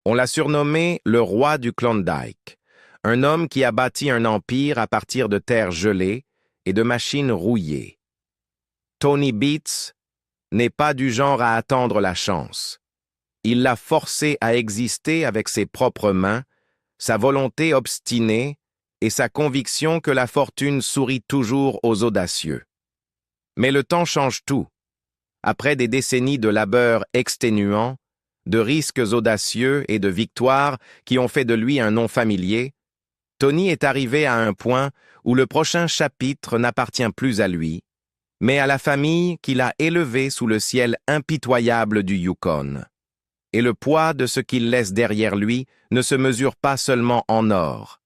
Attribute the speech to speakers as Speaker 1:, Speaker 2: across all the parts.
Speaker 1: On l'a surnommé le roi du Klondike, un homme qui a bâti un empire à partir de terre gelée et de machines rouillées. Tony Beats n'est pas du genre à attendre la chance. Il l'a forcé à exister avec ses propres mains, sa volonté obstinée et sa conviction que la fortune sourit toujours aux audacieux. Mais le temps change tout. Après des décennies de labeur exténuant, de risques audacieux et de victoires qui ont fait de lui un nom familier, Tony est arrivé à un point où le prochain chapitre n'appartient plus à lui, mais à la famille qu'il a élevée sous le ciel impitoyable du Yukon. Et le poids de ce qu'il laisse derrière lui ne se mesure pas seulement en or.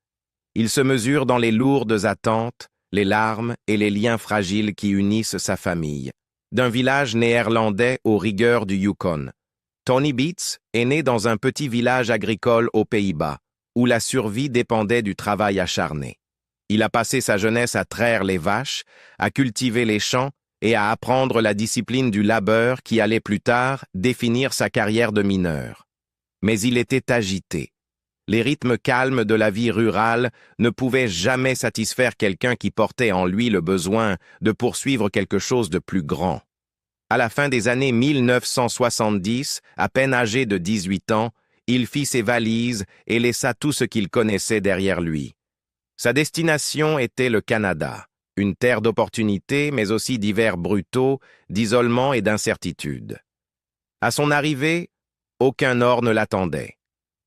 Speaker 1: Il se mesure dans les lourdes attentes, les larmes et les liens fragiles qui unissent sa famille. D'un village néerlandais aux rigueurs du Yukon, Tony Beats est né dans un petit village agricole aux Pays-Bas, où la survie dépendait du travail acharné. Il a passé sa jeunesse à traire les vaches, à cultiver les champs et à apprendre la discipline du labeur qui allait plus tard définir sa carrière de mineur. Mais il était agité. Les rythmes calmes de la vie rurale ne pouvaient jamais satisfaire quelqu'un qui portait en lui le besoin de poursuivre quelque chose de plus grand. À la fin des années 1970, à peine âgé de 18 ans, il fit ses valises et laissa tout ce qu'il connaissait derrière lui. Sa destination était le Canada, une terre d'opportunités mais aussi d'hivers brutaux, d'isolement et d'incertitude. À son arrivée, aucun or ne l'attendait.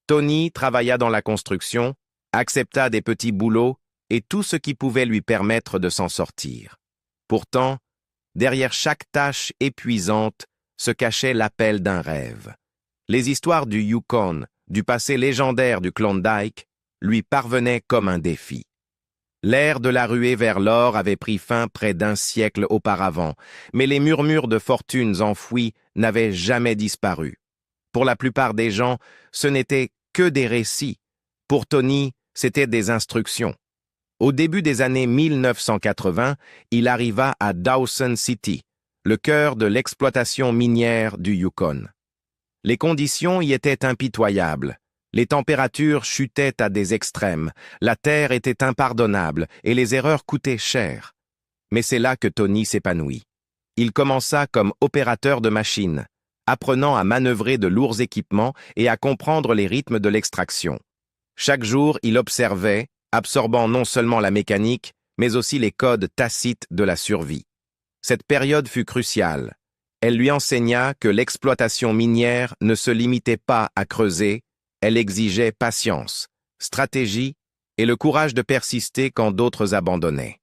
Speaker 1: Tony travailla dans la construction, accepta des petits boulots et tout ce qui pouvait lui permettre de s'en sortir. Pourtant, derrière chaque tâche épuisante se cachait l'appel d'un rêve. Les histoires du Yukon, du passé légendaire du Klondike, lui parvenaient comme un défi. L'ère de la ruée vers l'or avait pris fin près d'un siècle auparavant, mais les murmures de fortunes enfouies n'avaient jamais disparu. Pour la plupart des gens, ce n'était que des récits. Pour Tony, c'était des instructions. Au début des années 1980, il arriva à Dawson City, le cœur de l'exploitation minière du Yukon. Les conditions y étaient impitoyables. Les températures chutaient à des extrêmes, la terre était impardonnable et les erreurs coûtaient cher. Mais c'est là que Tony s'épanouit. Il commença comme opérateur de machines, apprenant à manœuvrer de lourds équipements et à comprendre les rythmes de l'extraction. Chaque jour, il observait, absorbant non seulement la mécanique, mais aussi les codes tacites de la survie. Cette période fut cruciale. Elle lui enseigna que l'exploitation minière ne se limitait pas à creuser, elle exigeait patience, stratégie et le courage de persister quand d'autres abandonnaient.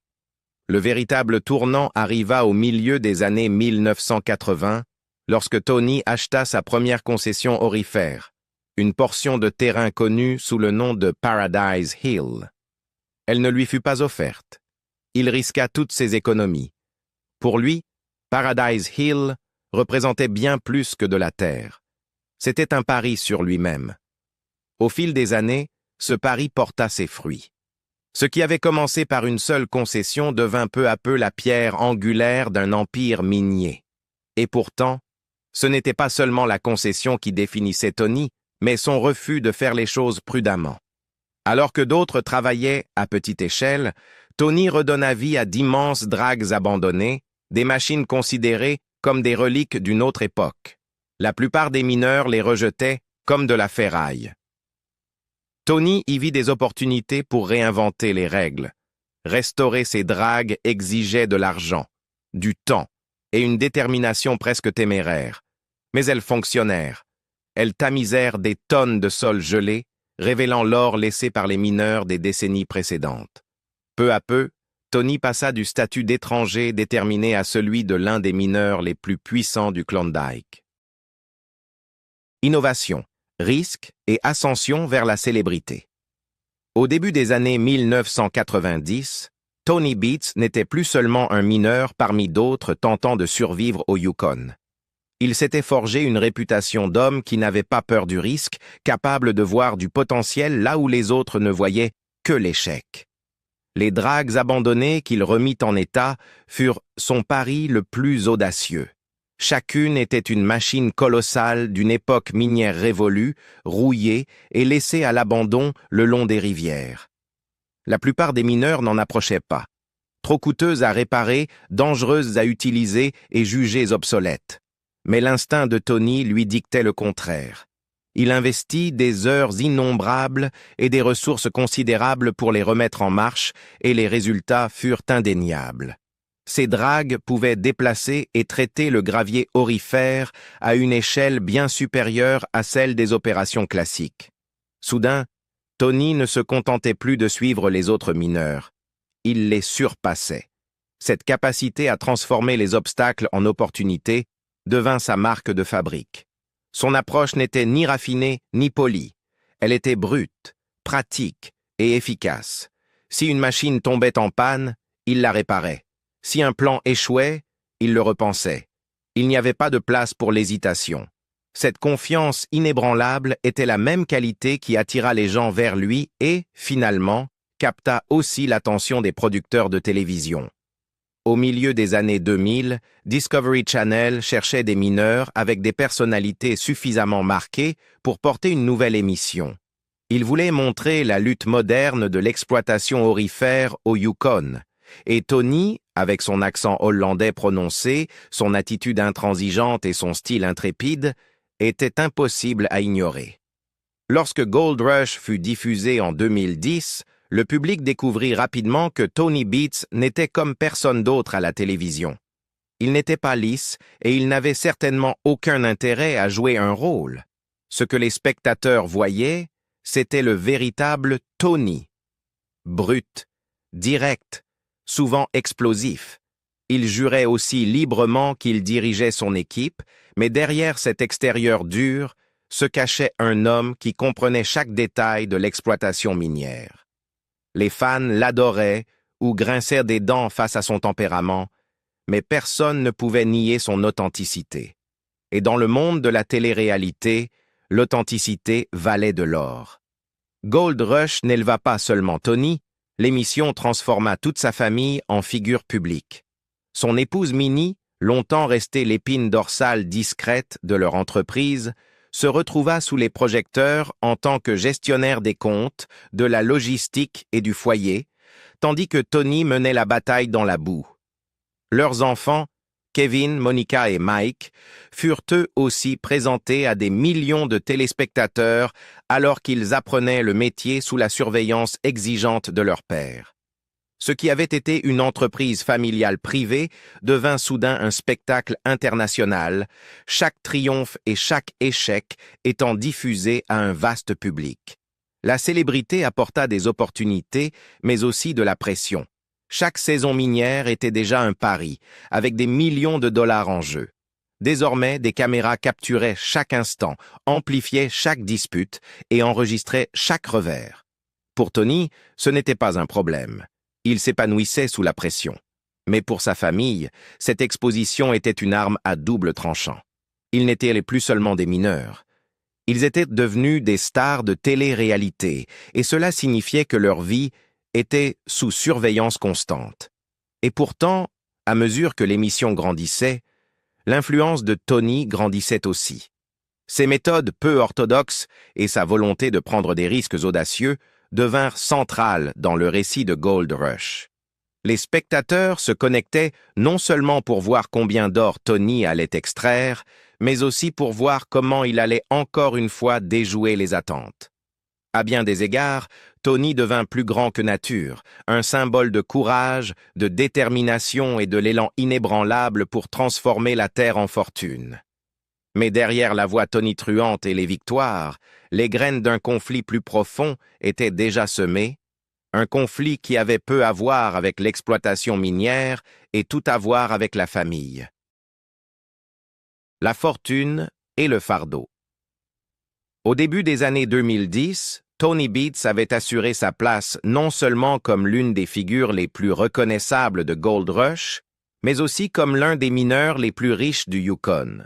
Speaker 1: Le véritable tournant arriva au milieu des années 1980, lorsque Tony acheta sa première concession aurifère, une portion de terrain connue sous le nom de Paradise Hill. Elle ne lui fut pas offerte. Il risqua toutes ses économies. Pour lui, Paradise Hill représentait bien plus que de la terre. C'était un pari sur lui-même. Au fil des années, ce pari porta ses fruits. Ce qui avait commencé par une seule concession devint peu à peu la pierre angulaire d'un empire minier. Et pourtant, ce n'était pas seulement la concession qui définissait Tony, mais son refus de faire les choses prudemment. Alors que d'autres travaillaient à petite échelle, Tony redonna vie à d'immenses dragues abandonnées, des machines considérées comme des reliques d'une autre époque. La plupart des mineurs les rejetaient comme de la ferraille. Tony y vit des opportunités pour réinventer les règles. Restaurer ces dragues exigeait de l'argent, du temps et une détermination presque téméraire. Mais elles fonctionnèrent. Elles tamisèrent des tonnes de sol gelé, révélant l'or laissé par les mineurs des décennies précédentes. Peu à peu, Tony passa du statut d'étranger déterminé à celui de l'un des mineurs les plus puissants du Klondike. Innovation, risque et ascension vers la célébrité. Au début des années 1990, Tony Beats n'était plus seulement un mineur parmi d'autres tentant de survivre au Yukon. Il s'était forgé une réputation d'homme qui n'avait pas peur du risque, capable de voir du potentiel là où les autres ne voyaient que l'échec. Les dragues abandonnées qu'il remit en état furent son pari le plus audacieux. Chacune était une machine colossale d'une époque minière révolue, rouillée et laissée à l'abandon le long des rivières. La plupart des mineurs n'en approchaient pas. Trop coûteuses à réparer, dangereuses à utiliser et jugées obsolètes. Mais l'instinct de Tony lui dictait le contraire. Il investit des heures innombrables et des ressources considérables pour les remettre en marche, et les résultats furent indéniables. Ces dragues pouvaient déplacer et traiter le gravier aurifère à une échelle bien supérieure à celle des opérations classiques. Soudain, Tony ne se contentait plus de suivre les autres mineurs. Il les surpassait. Cette capacité à transformer les obstacles en opportunités devint sa marque de fabrique. Son approche n'était ni raffinée ni polie. Elle était brute, pratique et efficace. Si une machine tombait en panne, il la réparait. Si un plan échouait, il le repensait. Il n'y avait pas de place pour l'hésitation. Cette confiance inébranlable était la même qualité qui attira les gens vers lui et, finalement, capta aussi l'attention des producteurs de télévision. Au milieu des années 2000, Discovery Channel cherchait des mineurs avec des personnalités suffisamment marquées pour porter une nouvelle émission. Il voulait montrer la lutte moderne de l'exploitation aurifère au Yukon. Et Tony, avec son accent hollandais prononcé, son attitude intransigeante et son style intrépide, était impossible à ignorer. Lorsque Gold Rush fut diffusé en 2010, le public découvrit rapidement que Tony Beats n'était comme personne d'autre à la télévision. Il n'était pas lisse et il n'avait certainement aucun intérêt à jouer un rôle. Ce que les spectateurs voyaient, c'était le véritable Tony. Brut, direct, souvent explosif. Il jurait aussi librement qu'il dirigeait son équipe, mais derrière cet extérieur dur se cachait un homme qui comprenait chaque détail de l'exploitation minière. Les fans l'adoraient ou grincèrent des dents face à son tempérament, mais personne ne pouvait nier son authenticité. Et dans le monde de la télé-réalité, l'authenticité valait de l'or. Gold Rush n'éleva pas seulement Tony, l'émission transforma toute sa famille en figure publique. Son épouse Minnie, longtemps restée l'épine dorsale discrète de leur entreprise, se retrouva sous les projecteurs en tant que gestionnaire des comptes, de la logistique et du foyer, tandis que Tony menait la bataille dans la boue. Leurs enfants, Kevin, Monica et Mike, furent eux aussi présentés à des millions de téléspectateurs alors qu'ils apprenaient le métier sous la surveillance exigeante de leur père. Ce qui avait été une entreprise familiale privée devint soudain un spectacle international, chaque triomphe et chaque échec étant diffusé à un vaste public. La célébrité apporta des opportunités, mais aussi de la pression. Chaque saison minière était déjà un pari, avec des millions de dollars en jeu. Désormais, des caméras capturaient chaque instant, amplifiaient chaque dispute et enregistraient chaque revers. Pour Tony, ce n'était pas un problème. Il s'épanouissait sous la pression. Mais pour sa famille, cette exposition était une arme à double tranchant. Ils n'étaient plus seulement des mineurs. Ils étaient devenus des stars de télé-réalité, et cela signifiait que leur vie était sous surveillance constante. Et pourtant, à mesure que l'émission grandissait, l'influence de Tony grandissait aussi. Ses méthodes peu orthodoxes et sa volonté de prendre des risques audacieux devinrent centrales dans le récit de Gold Rush. Les spectateurs se connectaient non seulement pour voir combien d'or Tony allait extraire, mais aussi pour voir comment il allait encore une fois déjouer les attentes. À bien des égards, Tony devint plus grand que nature, un symbole de courage, de détermination et de l'élan inébranlable pour transformer la terre en fortune. Mais derrière la voix tonitruante et les victoires, les graines d'un conflit plus profond étaient déjà semées, un conflit qui avait peu à voir avec l'exploitation minière et tout à voir avec la famille. La fortune et le fardeau. Au début des années 2010, Tony Beats avait assuré sa place non seulement comme l'une des figures les plus reconnaissables de Gold Rush, mais aussi comme l'un des mineurs les plus riches du Yukon.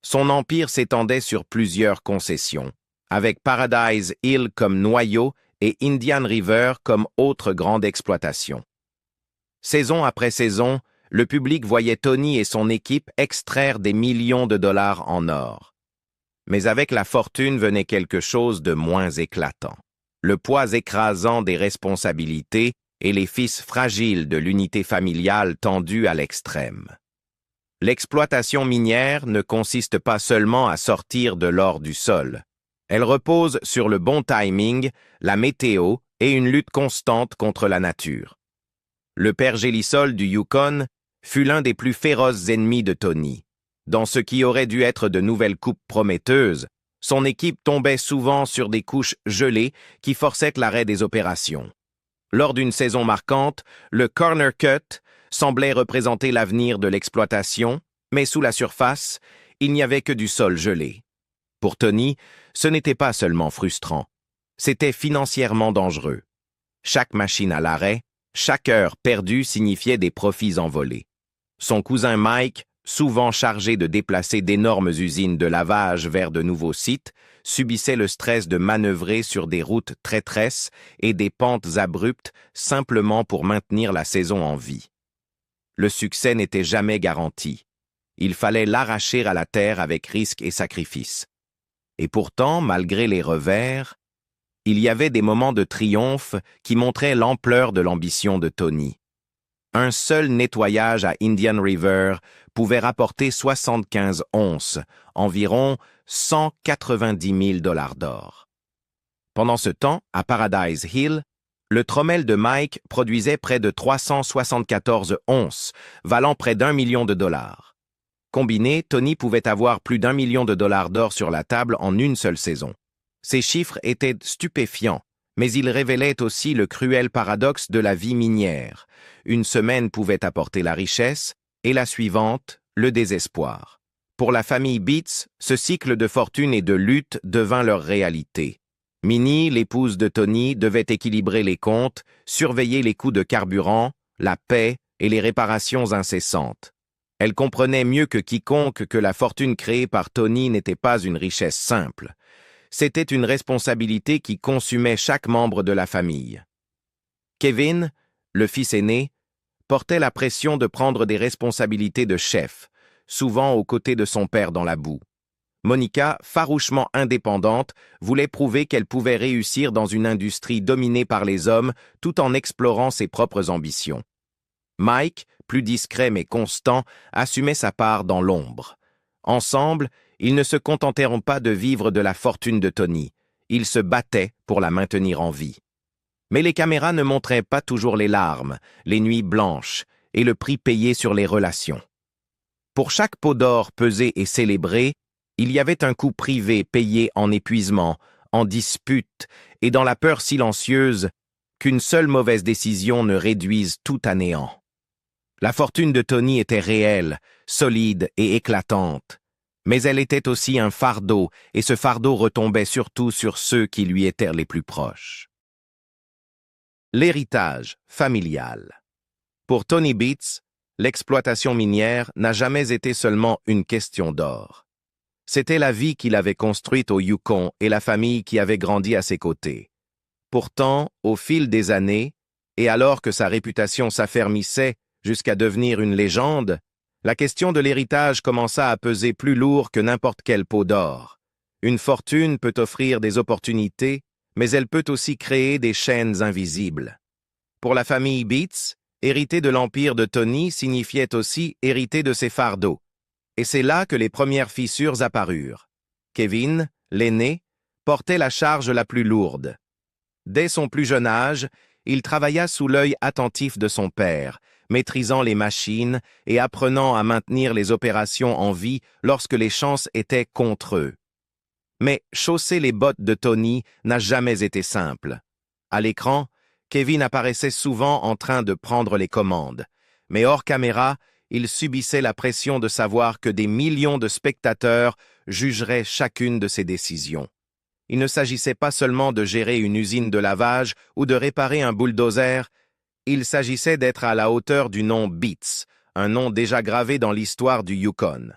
Speaker 1: Son empire s'étendait sur plusieurs concessions, avec Paradise Hill comme noyau et Indian River comme autre grande exploitation. Saison après saison, le public voyait Tony et son équipe extraire des millions de dollars en or. Mais avec la fortune venait quelque chose de moins éclatant. Le poids écrasant des responsabilités et les fils fragiles de l'unité familiale tendue à l'extrême. L'exploitation minière ne consiste pas seulement à sortir de l'or du sol. Elle repose sur le bon timing, la météo et une lutte constante contre la nature. Le pergélisol du Yukon fut l'un des plus féroces ennemis de Tony. Dans ce qui aurait dû être de nouvelles coupes prometteuses, son équipe tombait souvent sur des couches gelées qui forçaient l'arrêt des opérations. Lors d'une saison marquante, le corner cut semblait représenter l'avenir de l'exploitation, mais sous la surface, il n'y avait que du sol gelé. Pour Tony, ce n'était pas seulement frustrant, c'était financièrement dangereux. Chaque machine à l'arrêt, chaque heure perdue signifiait des profits envolés. Son cousin Mike, souvent chargé de déplacer d'énormes usines de lavage vers de nouveaux sites, subissait le stress de manœuvrer sur des routes traîtresses et des pentes abruptes simplement pour maintenir la saison en vie. Le succès n'était jamais garanti. Il fallait l'arracher à la terre avec risque et sacrifice. Et pourtant, malgré les revers, il y avait des moments de triomphe qui montraient l'ampleur de l'ambition de Tony. Un seul nettoyage à Indian River pouvait rapporter 75 onces, environ 190 000 $ d'or. Pendant ce temps, à Paradise Hill, le trommel de Mike produisait près de 374 onces, valant près d'1 million de dollars. Combiné, Tony pouvait avoir plus d'1 million de dollars d'or sur la table en une seule saison. Ces chiffres étaient stupéfiants, mais ils révélaient aussi le cruel paradoxe de la vie minière. Une semaine pouvait apporter la richesse, et la suivante, le désespoir. Pour la famille Beats, ce cycle de fortune et de lutte devint leur réalité. Minnie, l'épouse de Tony, devait équilibrer les comptes, surveiller les coûts de carburant, la paie et les réparations incessantes. Elle comprenait mieux que quiconque que la fortune créée par Tony n'était pas une richesse simple. C'était une responsabilité qui consumait chaque membre de la famille. Kevin, le fils aîné, portait la pression de prendre des responsabilités de chef, souvent aux côtés de son père dans la boue. Monica, farouchement indépendante, voulait prouver qu'elle pouvait réussir dans une industrie dominée par les hommes tout en explorant ses propres ambitions. Mike, plus discret mais constant, assumait sa part dans l'ombre. Ensemble, ils ne se contenteront pas de vivre de la fortune de Tony. Ils se battaient pour la maintenir en vie. Mais les caméras ne montraient pas toujours les larmes, les nuits blanches et le prix payé sur les relations. Pour chaque pot d'or pesé et célébré, il y avait un coût privé payé en épuisement, en dispute et dans la peur silencieuse qu'une seule mauvaise décision ne réduise tout à néant. La fortune de Tony était réelle, solide et éclatante, mais elle était aussi un fardeau, et ce fardeau retombait surtout sur ceux qui lui étaient les plus proches. L'héritage familial. Pour Tony Beats, l'exploitation minière n'a jamais été seulement une question d'or. C'était la vie qu'il avait construite au Yukon et la famille qui avait grandi à ses côtés. Pourtant, au fil des années, et alors que sa réputation s'affermissait jusqu'à devenir une légende, la question de l'héritage commença à peser plus lourd que n'importe quel pot d'or. Une fortune peut offrir des opportunités, mais elle peut aussi créer des chaînes invisibles. Pour la famille Beats, hériter de l'empire de Tony signifiait aussi hériter de ses fardeaux. Et c'est là que les premières fissures apparurent. Kevin, l'aîné, portait la charge la plus lourde. Dès son plus jeune âge, il travailla sous l'œil attentif de son père, maîtrisant les machines et apprenant à maintenir les opérations en vie lorsque les chances étaient contre eux. Mais chausser les bottes de Tony n'a jamais été simple. À l'écran, Kevin apparaissait souvent en train de prendre les commandes, mais hors caméra, il subissait la pression de savoir que des millions de spectateurs jugeraient chacune de ses décisions. Il ne s'agissait pas seulement de gérer une usine de lavage ou de réparer un bulldozer, il s'agissait d'être à la hauteur du nom Beats, un nom déjà gravé dans l'histoire du Yukon.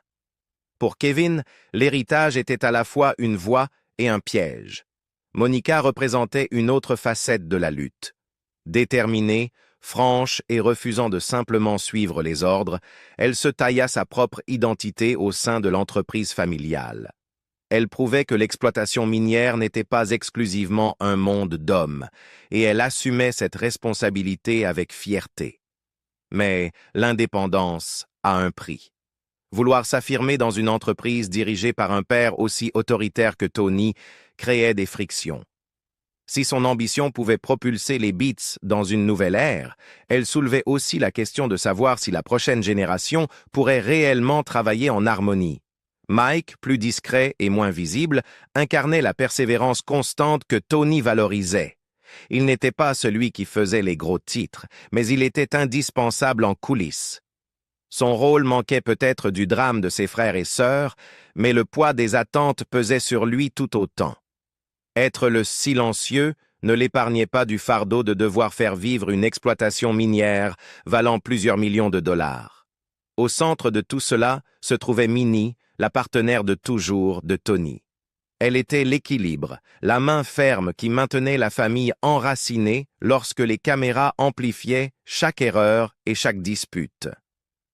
Speaker 1: Pour Kevin, l'héritage était à la fois une voie et un piège. Monica représentait une autre facette de la lutte. Déterminée, franche et refusant de simplement suivre les ordres, elle se tailla sa propre identité au sein de l'entreprise familiale. Elle prouvait que l'exploitation minière n'était pas exclusivement un monde d'hommes, et elle assumait cette responsabilité avec fierté. Mais l'indépendance a un prix. Vouloir s'affirmer dans une entreprise dirigée par un père aussi autoritaire que Tony créait des frictions. Si son ambition pouvait propulser les Beats dans une nouvelle ère, elle soulevait aussi la question de savoir si la prochaine génération pourrait réellement travailler en harmonie. Mike, plus discret et moins visible, incarnait la persévérance constante que Tony valorisait. Il n'était pas celui qui faisait les gros titres, mais il était indispensable en coulisses. Son rôle manquait peut-être du drame de ses frères et sœurs, mais le poids des attentes pesait sur lui tout autant. Être le silencieux ne l'épargnait pas du fardeau de devoir faire vivre une exploitation minière valant plusieurs millions de dollars. Au centre de tout cela se trouvait Minnie, la partenaire de toujours de Tony. Elle était l'équilibre, la main ferme qui maintenait la famille enracinée lorsque les caméras amplifiaient chaque erreur et chaque dispute.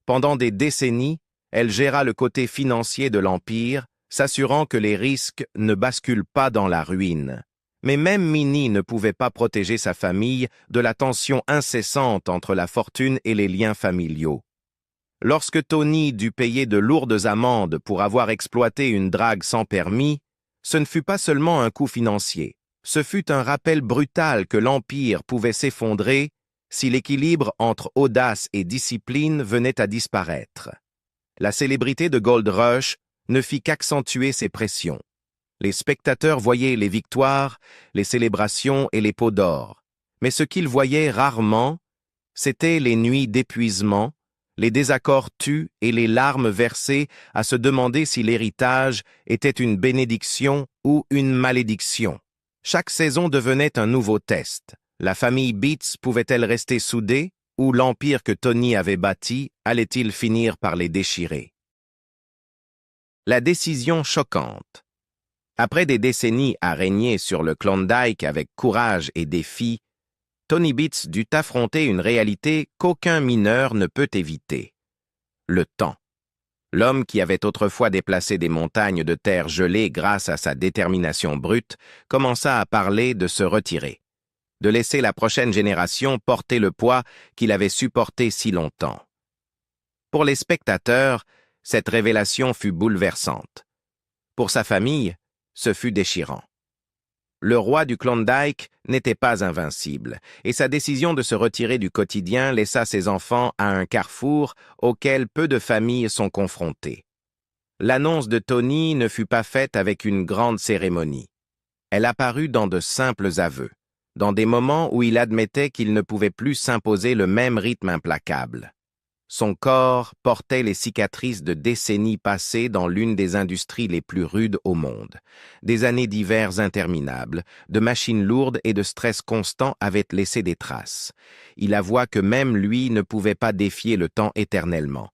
Speaker 1: Pendant des décennies, elle géra le côté financier de l'Empire, s'assurant que les risques ne basculent pas dans la ruine. Mais même Minnie ne pouvait pas protéger sa famille de la tension incessante entre la fortune et les liens familiaux. Lorsque Tony dut payer de lourdes amendes pour avoir exploité une drague sans permis, ce ne fut pas seulement un coût financier, ce fut un rappel brutal que l'Empire pouvait s'effondrer si l'équilibre entre audace et discipline venait à disparaître. La célébrité de Gold Rush ne fit qu'accentuer ces pressions. Les spectateurs voyaient les victoires, les célébrations et les pots d'or. Mais ce qu'ils voyaient rarement, c'étaient les nuits d'épuisement, les désaccords tus et les larmes versées à se demander si l'héritage était une bénédiction ou une malédiction. Chaque saison devenait un nouveau test. La famille Beats pouvait-elle rester soudée, ou l'empire que Tony avait bâti allait-il finir par les déchirer? La décision choquante. Après des décennies à régner sur le Klondike avec courage et défi, Tony Beats dut affronter une réalité qu'aucun mineur ne peut éviter. Le temps. L'homme qui avait autrefois déplacé des montagnes de terre gelée grâce à sa détermination brute commença à parler de se retirer, de laisser la prochaine génération porter le poids qu'il avait supporté si longtemps. Pour les spectateurs, cette révélation fut bouleversante. Pour sa famille, ce fut déchirant. Le roi du Klondike n'était pas invincible, et sa décision de se retirer du quotidien laissa ses enfants à un carrefour auquel peu de familles sont confrontées. L'annonce de Tony ne fut pas faite avec une grande cérémonie. Elle apparut dans de simples aveux, dans des moments où il admettait qu'il ne pouvait plus s'imposer le même rythme implacable. Son corps portait les cicatrices de décennies passées dans l'une des industries les plus rudes au monde. Des années d'hivers interminables, de machines lourdes et de stress constant avaient laissé des traces. Il avoua que même lui ne pouvait pas défier le temps éternellement.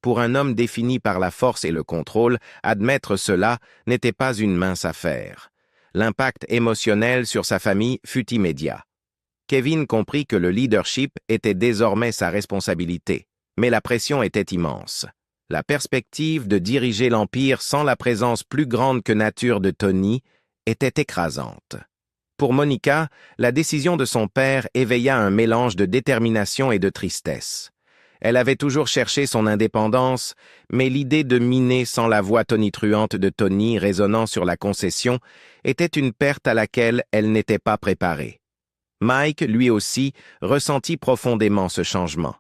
Speaker 1: Pour un homme défini par la force et le contrôle, admettre cela n'était pas une mince affaire. L'impact émotionnel sur sa famille fut immédiat. Kevin comprit que le leadership était désormais sa responsabilité. Mais la pression était immense. La perspective de diriger l'Empire sans la présence plus grande que nature de Tony était écrasante. Pour Monica, la décision de son père éveilla un mélange de détermination et de tristesse. Elle avait toujours cherché son indépendance, mais l'idée de miner sans la voix tonitruante de Tony résonnant sur la concession était une perte à laquelle elle n'était pas préparée. Mike, lui aussi, ressentit profondément ce changement.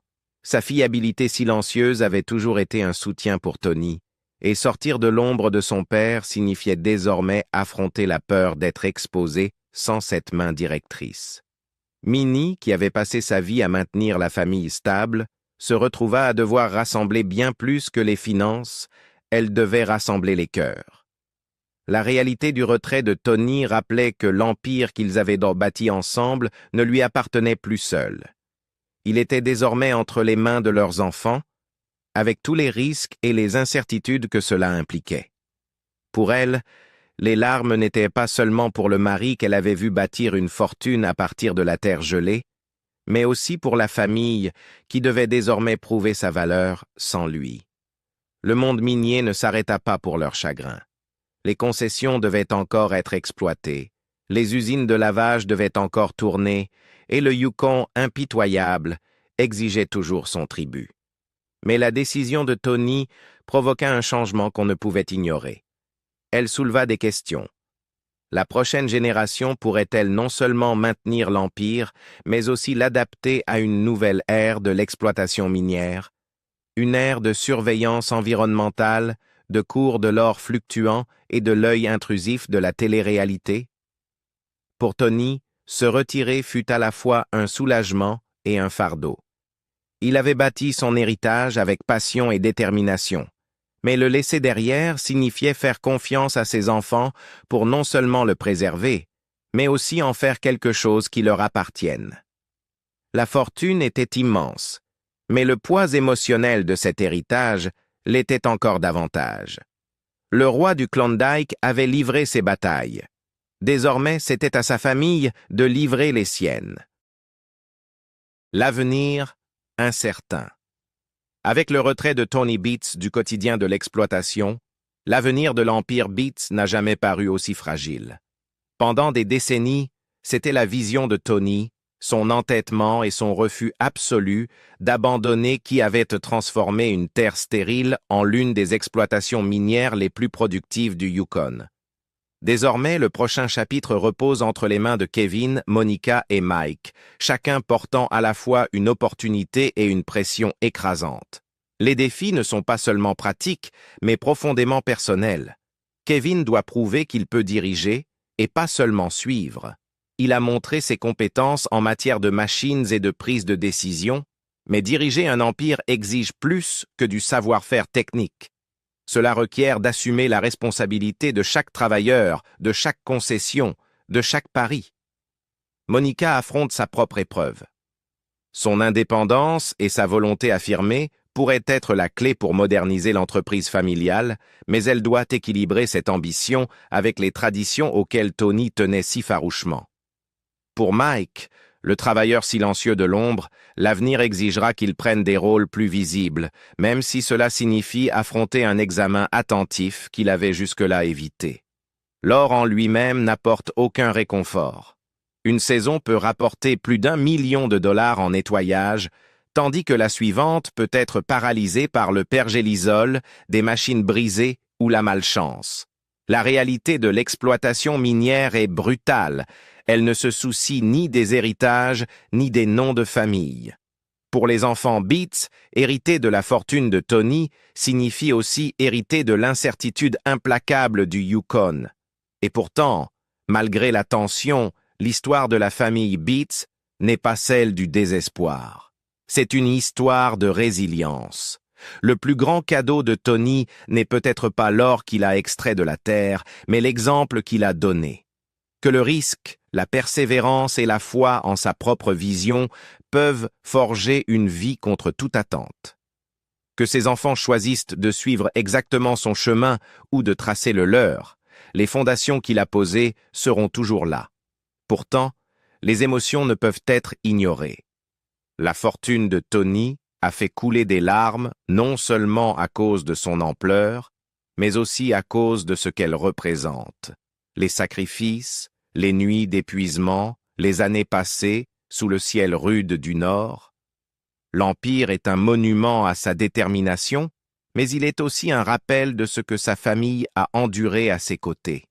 Speaker 1: Sa fiabilité silencieuse avait toujours été un soutien pour Tony, et sortir de l'ombre de son père signifiait désormais affronter la peur d'être exposé sans cette main directrice. Minnie, qui avait passé sa vie à maintenir la famille stable, se retrouva à devoir rassembler bien plus que les finances, elle devait rassembler les cœurs. La réalité du retrait de Tony rappelait que l'empire qu'ils avaient bâti ensemble ne lui appartenait plus seul. Il était désormais entre les mains de leurs enfants, avec tous les risques et les incertitudes que cela impliquait. Pour elle, les larmes n'étaient pas seulement pour le mari qu'elle avait vu bâtir une fortune à partir de la terre gelée, mais aussi pour la famille qui devait désormais prouver sa valeur sans lui. Le monde minier ne s'arrêta pas pour leur chagrin. Les concessions devaient encore être exploitées, les usines de lavage devaient encore tourner, et le Yukon, impitoyable, exigeait toujours son tribut. Mais la décision de Tony provoqua un changement qu'on ne pouvait ignorer. Elle souleva des questions. La prochaine génération pourrait-elle non seulement maintenir l'Empire, mais aussi l'adapter à une nouvelle ère de l'exploitation minière, une ère de surveillance environnementale, de cours de l'or fluctuant et de l'œil intrusif de la télé-réalité? Pour Tony, se retirer fut à la fois un soulagement et un fardeau. Il avait bâti son héritage avec passion et détermination, mais le laisser derrière signifiait faire confiance à ses enfants pour non seulement le préserver, mais aussi en faire quelque chose qui leur appartienne. La fortune était immense, mais le poids émotionnel de cet héritage l'était encore davantage. Le roi du Klondike avait livré ses batailles. Désormais, c'était à sa famille de livrer les siennes. L'avenir incertain. Avec le retrait de Tony Beats du quotidien de l'exploitation, l'avenir de l'Empire Beats n'a jamais paru aussi fragile. Pendant des décennies, c'était la vision de Tony, son entêtement et son refus absolu d'abandonner qui avait transformé une terre stérile en l'une des exploitations minières les plus productives du Yukon. Désormais, le prochain chapitre repose entre les mains de Kevin, Monica et Mike, chacun portant à la fois une opportunité et une pression écrasante. Les défis ne sont pas seulement pratiques, mais profondément personnels. Kevin doit prouver qu'il peut diriger, et pas seulement suivre. Il a montré ses compétences en matière de machines et de prise de décision, mais diriger un empire exige plus que du savoir-faire technique. Cela requiert d'assumer la responsabilité de chaque travailleur, de chaque concession, de chaque pari. Monica affronte sa propre épreuve. Son indépendance et sa volonté affirmée pourraient être la clé pour moderniser l'entreprise familiale, mais elle doit équilibrer cette ambition avec les traditions auxquelles Tony tenait si farouchement. Pour Mike, le travailleur silencieux de l'ombre, l'avenir exigera qu'il prenne des rôles plus visibles, même si cela signifie affronter un examen attentif qu'il avait jusque-là évité. L'or en lui-même n'apporte aucun réconfort. Une saison peut rapporter plus d'1 million de dollars en nettoyage, tandis que la suivante peut être paralysée par le pergélisol, des machines brisées ou la malchance. La réalité de l'exploitation minière est brutale. Elle ne se soucie ni des héritages, ni des noms de famille. Pour les enfants Beats, hériter de la fortune de Tony signifie aussi hériter de l'incertitude implacable du Yukon. Et pourtant, malgré la tension, l'histoire de la famille Beats n'est pas celle du désespoir. C'est une histoire de résilience. Le plus grand cadeau de Tony n'est peut-être pas l'or qu'il a extrait de la terre, mais l'exemple qu'il a donné. Que le risque, la persévérance et la foi en sa propre vision peuvent forger une vie contre toute attente. Que ses enfants choisissent de suivre exactement son chemin ou de tracer le leur, les fondations qu'il a posées seront toujours là. Pourtant, les émotions ne peuvent être ignorées. La fortune de Tony a fait couler des larmes non seulement à cause de son ampleur, mais aussi à cause de ce qu'elle représente. Les sacrifices, les nuits d'épuisement, les années passées sous le ciel rude du Nord. L'Empire est un monument à sa détermination, mais il est aussi un rappel de ce que sa famille a enduré à ses côtés.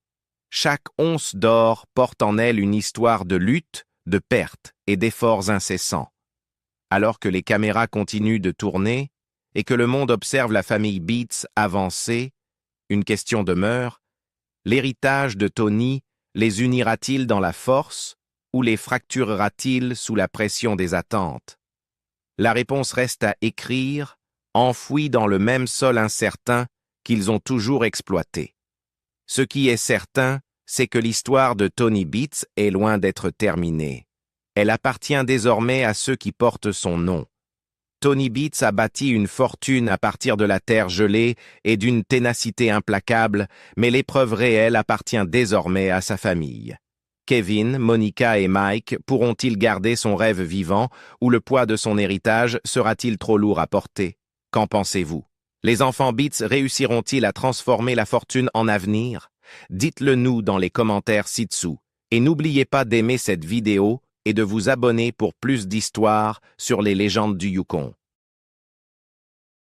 Speaker 1: Chaque once d'or porte en elle une histoire de lutte, de perte et d'efforts incessants. Alors que les caméras continuent de tourner et que le monde observe la famille Beats avancer, une question demeure: l'héritage de Tony les unira-t-il dans la force ou les fracturera-t-il sous la pression des attentes? La réponse reste à écrire, enfouie dans le même sol incertain qu'ils ont toujours exploité. Ce qui est certain, c'est que l'histoire de Tony Beats est loin d'être terminée. Elle appartient désormais à ceux qui portent son nom. Tony Beats a bâti une fortune à partir de la terre gelée et d'une ténacité implacable, mais l'épreuve réelle appartient désormais à sa famille. Kevin, Monica et Mike pourront-ils garder son rêve vivant ou le poids de son héritage sera-t-il trop lourd à porter? Qu'en pensez-vous? Les enfants Beats réussiront-ils à transformer la fortune en avenir? Dites-le nous dans les commentaires ci-dessous. Et n'oubliez pas d'aimer cette vidéo et de vous abonner pour plus d'histoires sur les légendes du Yukon.